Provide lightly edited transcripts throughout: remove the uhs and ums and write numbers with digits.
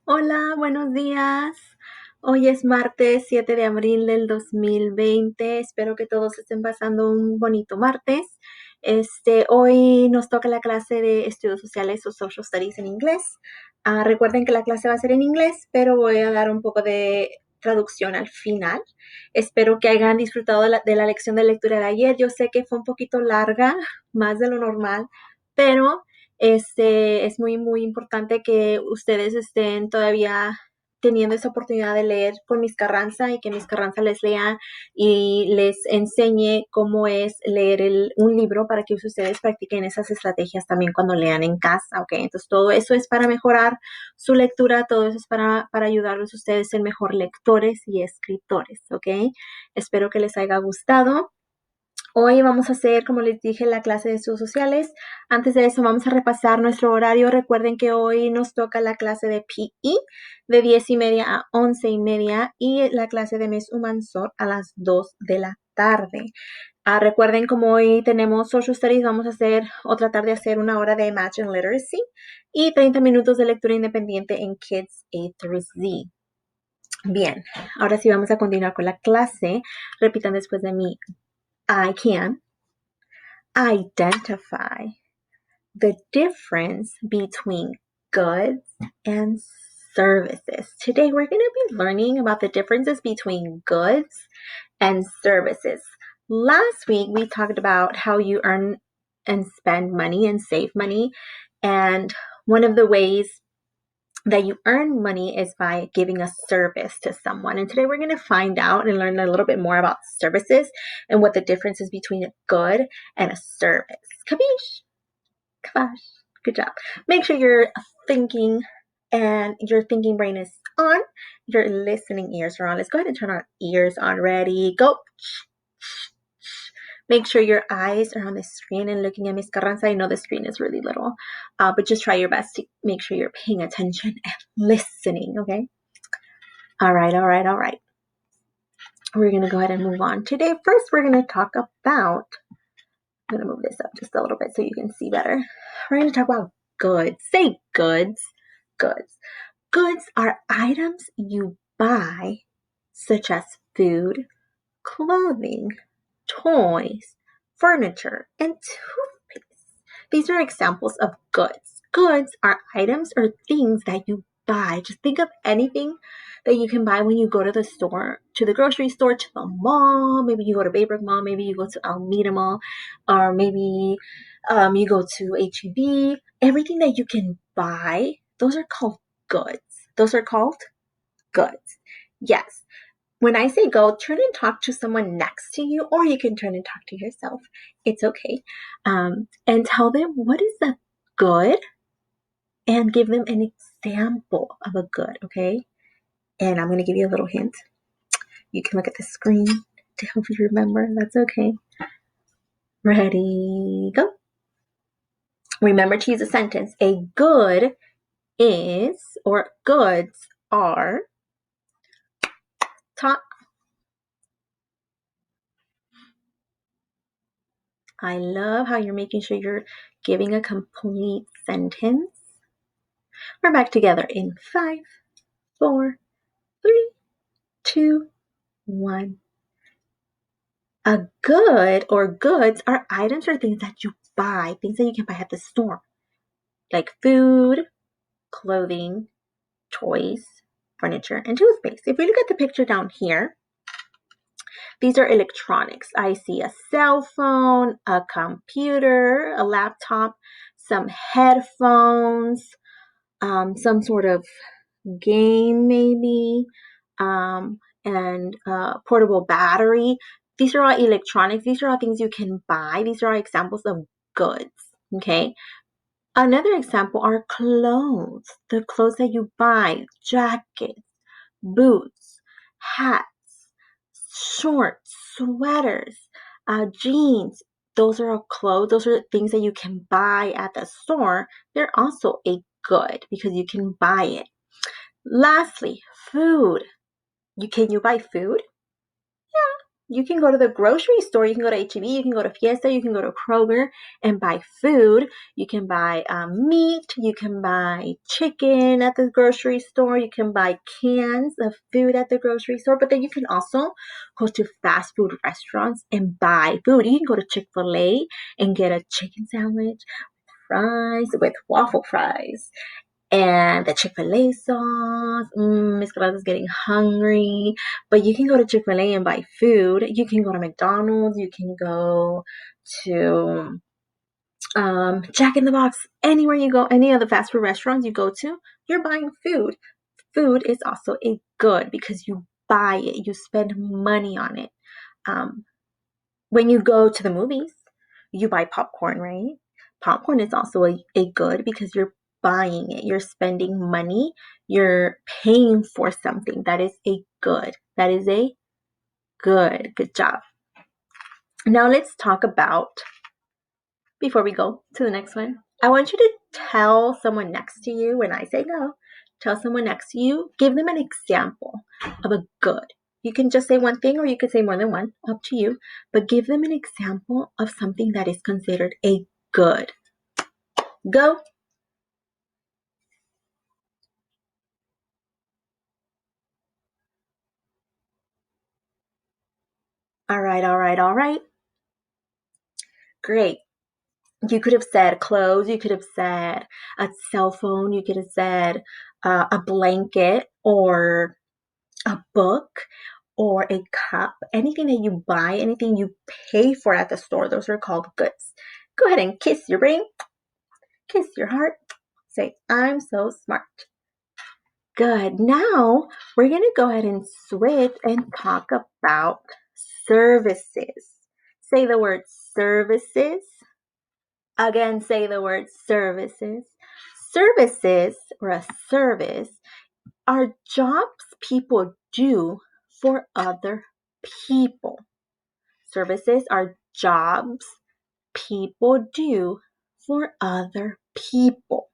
Hola, buenos días. Hoy es martes 7 de abril del 2020. Espero que todos estén pasando un bonito martes. Hoy nos toca la clase de estudios sociales o social studies en inglés. Recuerden que la clase va a ser en inglés, pero voy a dar un poco de traducción al final. Espero que hayan disfrutado de la lección de lectura de ayer. Yo sé que fue un poquito larga, más de lo normal, pero es muy, muy importante que ustedes estén todavía teniendo esa oportunidad de leer con Miss Carranza y que Miss Carranza les lea y les enseñe cómo es leer un libro para que ustedes practiquen esas estrategias también cuando lean en casa, ¿ok? Entonces todo eso es para mejorar su lectura, todo eso es para ayudarlos a ustedes a ser mejor lectores y escritores, ¿ok? Espero que les haya gustado. Hoy vamos a hacer, como les dije, la clase de estudios sociales. Antes de eso, vamos a repasar nuestro horario. Recuerden que hoy nos toca la clase de PE de 10:30 a 11:30 y la clase de Miss Humansor a las 2 de la tarde. Recuerden, como hoy tenemos Social Studies, vamos a tratar de hacer una hora de Math and Literacy y 30 minutos de lectura independiente en Kids A through Z. Bien, ahora sí vamos a continuar con la clase. Repitan después de mí. I can identify the difference between goods and services. Today we're going to be learning about the differences between goods and services. Last week we talked about how you earn and spend money and save money, and one of the ways that you earn money is by giving a service to someone. And today we're going to find out and learn a little bit more about services and what the difference is between a good and a service. Capiche? Kabash. Good job. Make sure you're thinking and your thinking brain is on. Your listening ears are on. Let's go ahead and turn our ears on. Ready? Go. Make sure your eyes are on the screen and looking at Miss Carranza. I know the screen is really little, but just try your best to make sure you're paying attention and listening, okay? All right. We're going to go ahead and move on. Today, first, we're going to talk about, I'm going to move this up just a little bit so you can see better. We're going to talk about goods. Say goods. Goods. Goods are items you buy, such as food, clothing, toys, furniture, and toothpaste. These are examples of goods. Goods are items or things that you buy. Just think of anything that you can buy when you go to the store, to the grocery store, to the mall. Maybe you go to Baybrook Mall, maybe you go to Alameda Mall, or maybe you go to H-E-B. Everything that you can buy, those are called goods. Those are called goods. Yes. When I say go, turn and talk to someone next to you, or you can turn and talk to yourself. It's okay. And tell them what is a good and give them an example of a good, okay? And I'm going to give you a little hint. You can look at the screen to help you remember. That's okay. Ready, go. Remember to use a sentence. A good is, or goods are, talk. I love how you're making sure you're giving a complete sentence. We're back together in 5, 4, 3, 2, 1. A good or goods are items or things that you buy, things that you can buy at the store, like food, clothing, toys, furniture, and toothpaste. If we look at the picture down here, these are electronics. I see a cell phone, a computer, a laptop, some headphones, some sort of game maybe, and portable battery. These are all electronics. These are all things you can buy. These are all examples of goods, okay? Another example are clothes, the clothes that you buy, jackets, boots, hats, shorts, sweaters, jeans. Those are all clothes. Those are things that you can buy at the store. They're also a good because you can buy it. Lastly, food. Can you buy food? Yeah, You can go to the grocery store. You can go to H-E-B. You can go to Fiesta. You can go to Kroger and buy food. You can buy meat. You can buy chicken at the grocery store. You can buy cans of food at the grocery store. But then you can also go to fast food restaurants and buy food. You can go to Chick-fil-A and get a chicken sandwich, fries with waffle fries, and the Chick-fil-A sauce. Miss Carranza is getting hungry. But you can go to Chick-fil-A and buy food. You can go to McDonald's. You can go to Jack in the Box. Anywhere you go, any of the fast food restaurants you go to, you're buying food. Food is also a good because you buy it. You spend money on it. When you go to the movies, you buy popcorn, right? Popcorn is also a good because you're buying it. You're spending money. You're paying for something. That is a good. That is a good. Good job. Now let's talk about, before we go to the next one, I want you to tell someone next to you, when I say go, tell someone next to you, give them an example of a good. You can just say one thing or you could say more than one, up to you, but give them an example of something that is considered a good. Go. All right. Great. You could have said clothes, you could have said a cell phone, you could have said a blanket or a book or a cup, anything that you buy, anything you pay for at the store, those are called goods. Go ahead and kiss your brain, kiss your heart, say, I'm so smart. Good. Now we're going to go ahead and switch and talk about services. Say the word services. Again, say the word services. Services, or a service, are jobs people do for other people. Services are jobs people do for other people.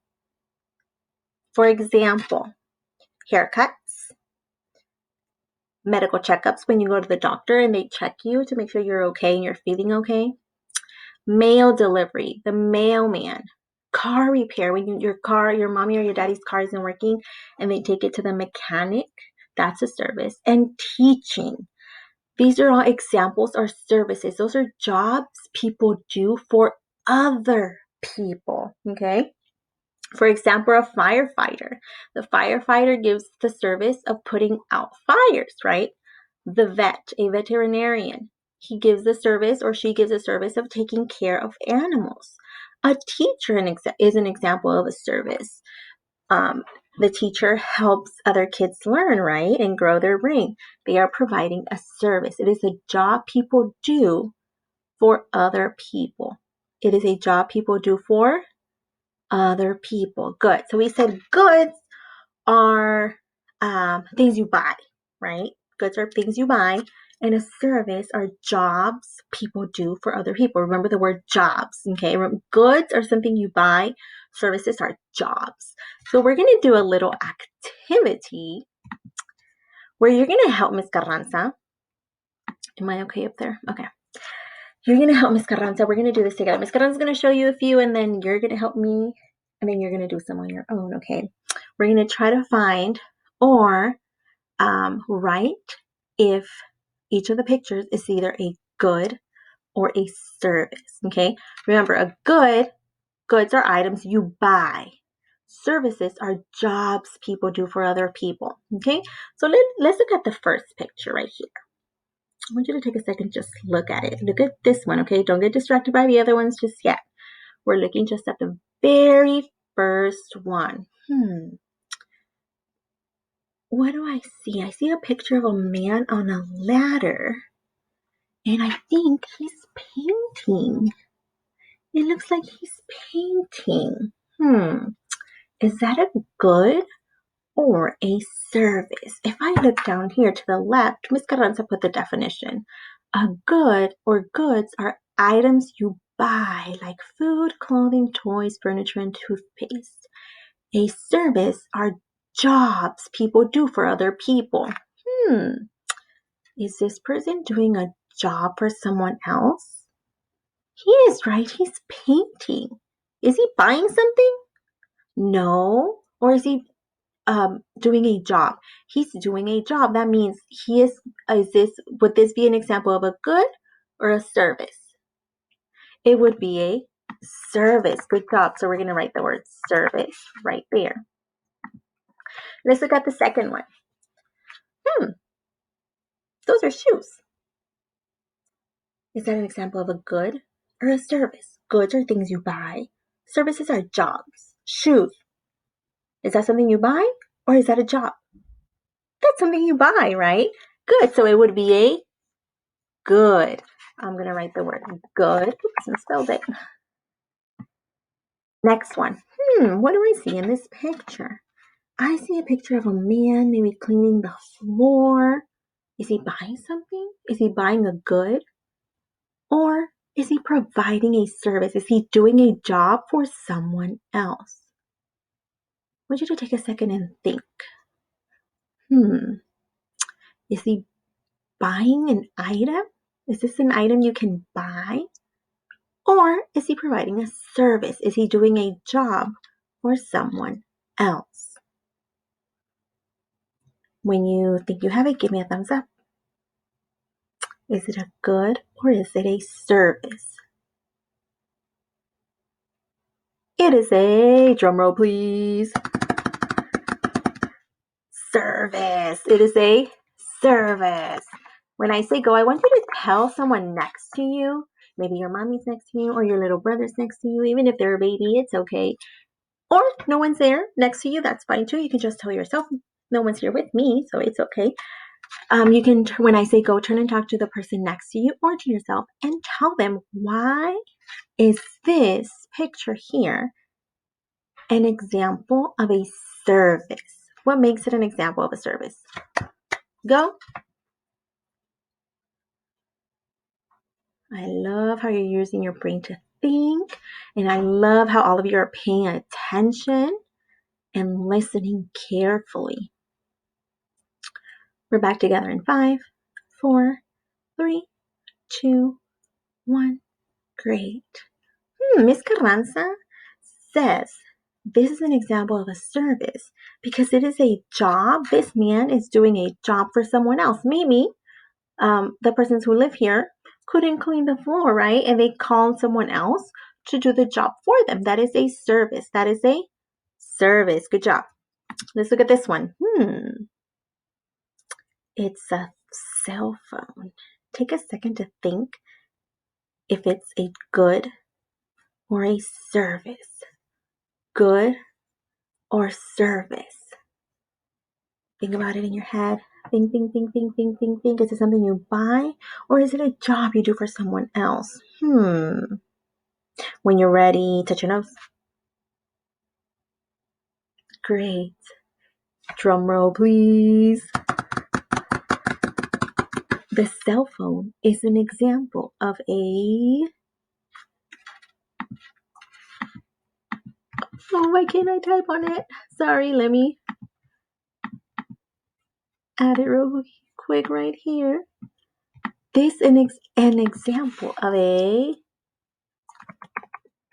For example, haircuts, medical checkups when you go to the doctor and they check you to make sure you're okay and you're feeling okay. Mail delivery, the mailman. Car repair, when your mommy or your daddy's car isn't working and they take it to the mechanic, that's a service. And teaching. These are all examples or services. Those are jobs people do for other people, okay? For example, a firefighter. The firefighter gives the service of putting out fires, right? The vet, a veterinarian, he gives the service or she gives a service of taking care of animals. A teacher is an example of a service. The teacher helps other kids learn, right, and grow their brain. They are providing a service. It is a job people do for other people. It is a job people do for other people. Good. So we said goods are things you buy, right? Goods are things you buy, and a service are jobs people do for other people. Remember the word jobs, okay? Goods are something you buy. Services are jobs. So we're going to do a little activity where you're going to help Miss Carranza. Am I okay up there? Okay. You're going to help Miss Carranza. We're going to do this together. Miss Carranza is going to show you a few, and then you're going to help me, and then you're going to do some on your own, okay? We're going to try to find or write if each of the pictures is either a good or a service, okay? Remember, goods are items you buy. Services are jobs people do for other people, okay? So let's look at the first picture right here. I want you to take a second, just look at it. Look at this one, okay? Don't get distracted by the other ones just yet. We're looking just at the very first one. What do I see? I see a picture of a man on a ladder, and I think he's painting. It looks like he's painting. Is that a good or a service? If I look down here to the left, Ms. Carranza put the definition. A good or goods are items you buy, like food, clothing, toys, furniture, and toothpaste. A service are jobs people do for other people. Is this person doing a job for someone else? He is, right? He's painting. Is he buying something? No. Or is he doing a job? He's doing a job. That means would this be an example of a good or a service? It would be a service. Good job. So we're going to write the word service right there. Let's look at the second one. Those are shoes. Is that an example of a good or a service? Goods are things you buy. Services are jobs. Shoes. Is that something you buy or is that a job? That's something you buy, right? Good. So it would be a good. I'm going to write the word good. Oops, I spelled it. Next one. What do I see in this picture? I see a picture of a man maybe cleaning the floor. Is he buying something? Is he buying a good? Or is he providing a service? Is he doing a job for someone else? I want you to take a second and think. Is he buying an item? Is this an item you can buy? Or is he providing a service? Is he doing a job for someone else? When you think you have it, give me a thumbs up. Is it a good or is it a service? It is a, drum roll please, service. It is a service. When I say go, I want you to tell someone next to you. Maybe your mommy's next to you or your little brother's next to you. Even if they're a baby, it's okay. Or no one's there next to you, that's fine too. You can just tell yourself, no one's here with me, so it's okay. You can, when I say go, turn and talk to the person next to you or to yourself and tell them, why is this picture here an example of a service? What makes it an example of a service? Go. I love how you're using your brain to think, and I love how all of you are paying attention and listening carefully. We're back together in 5, 4, 3, 2, 1. Great. Miss Carranza says this is an example of a service because it is a job. This man is doing a job for someone else. Maybe the persons who live here couldn't clean the floor, right? And they called someone else to do the job for them. That is a service. That is a service. Good job. Let's look at this one. It's a cell phone. Take a second to think if it's a good or a service. Good or service. Think about it in your head. Think. Is it something you buy or is it a job you do for someone else? When you're ready, touch your nose. Great. Drum roll, please. The cell phone is an example of a... Oh, why can't I type on it? Sorry, let me add it real quick right here. This is an example of a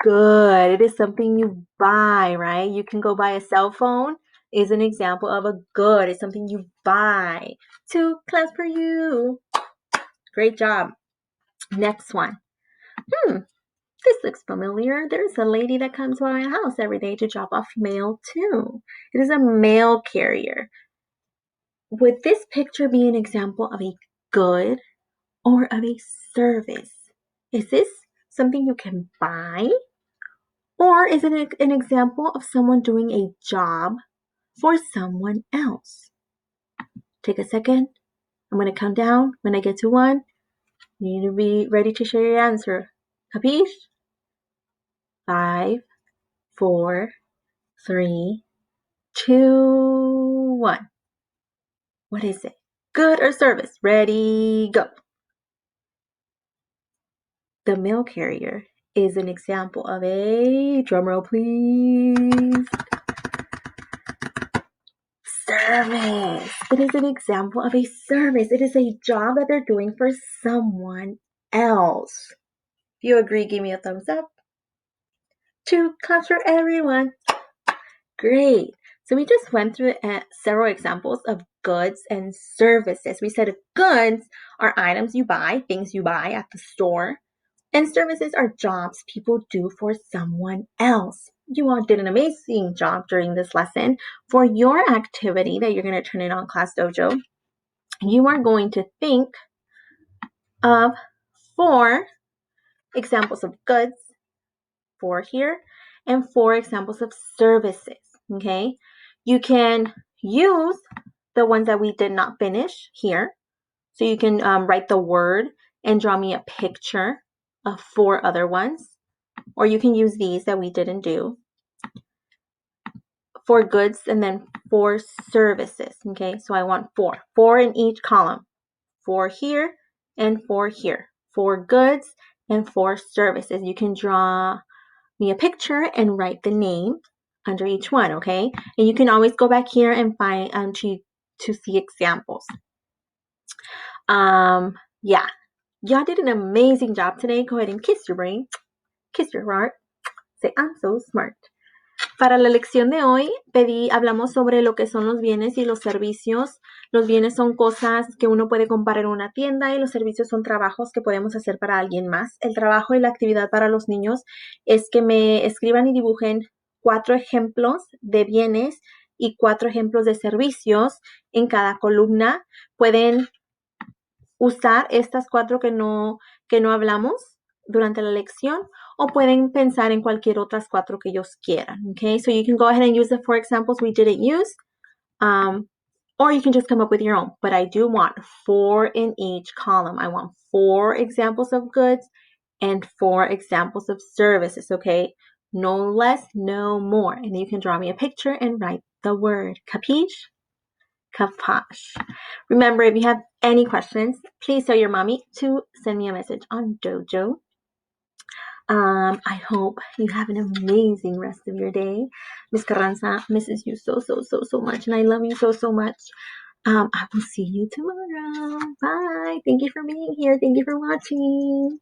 good. It is something you buy, right? You can go buy a cell phone. Is an example of a good. It's something you buy. 2 claps for you. Great job. Next one. This looks familiar. There's a lady that comes by my house every day to drop off mail too. It is a mail carrier. Would this picture be an example of a good or of a service? Is this something you can buy? Or is it an example of someone doing a job for someone else? Take a second. I'm going to count down. When I get to 1, you need to be ready to share your answer. Capiche? 5, 4, 3, 2, 1. What is it? Good or service? Ready, go. The mail carrier is an example of a, drumroll please, service. It is an example of a service. It is a job that they're doing for someone else. If you agree, give me a thumbs up. 2 claps for everyone. Great. So we just went through several examples of goods and services. We said goods are items you buy, things you buy at the store. And services are jobs people do for someone else. You all did an amazing job during this lesson. For your activity that you're going to turn in on Class Dojo, you are going to think of 4 examples of goods, 4 here, and 4 examples of services, okay? You can use the ones that we did not finish here. So you can write the word and draw me a picture of 4 other ones. Or you can use these that we didn't do. 4 goods and then 4 services, okay? So I want 4. 4 in each column. 4 here and 4 here. 4 goods and 4 services. You can draw me a picture and write the name under each one, okay? And you can always go back here and find to see examples. Yeah. Y'all did an amazing job today. Go ahead and kiss your brain. Kiss your heart. Say, I'm so smart. Para la lección de hoy, hablamos sobre lo que son los bienes y los servicios. Los bienes son cosas que uno puede comprar en una tienda y los servicios son trabajos que podemos hacer para alguien más. El trabajo y la actividad para los niños es que me escriban y dibujen 4 ejemplos de bienes y 4 ejemplos de servicios en cada columna. Pueden usar estas 4 que no hablamos durante la lección, o pueden pensar en cualquier otras 4 que ellos quieran, okay? So you can go ahead and use the 4 examples we didn't use, or you can just come up with your own, but I do want 4 in each column. I want 4 examples of goods and 4 examples of services, okay? No less, no more. And you can draw me a picture and write the word. Capiche? Capash. Remember, if you have any questions, please tell your mommy to send me a message on Dojo. I hope you have an amazing rest of your day. Miss Carranza misses you so much, and I love you so much. I will see you tomorrow. Bye. Thank you for being here. Thank you for watching.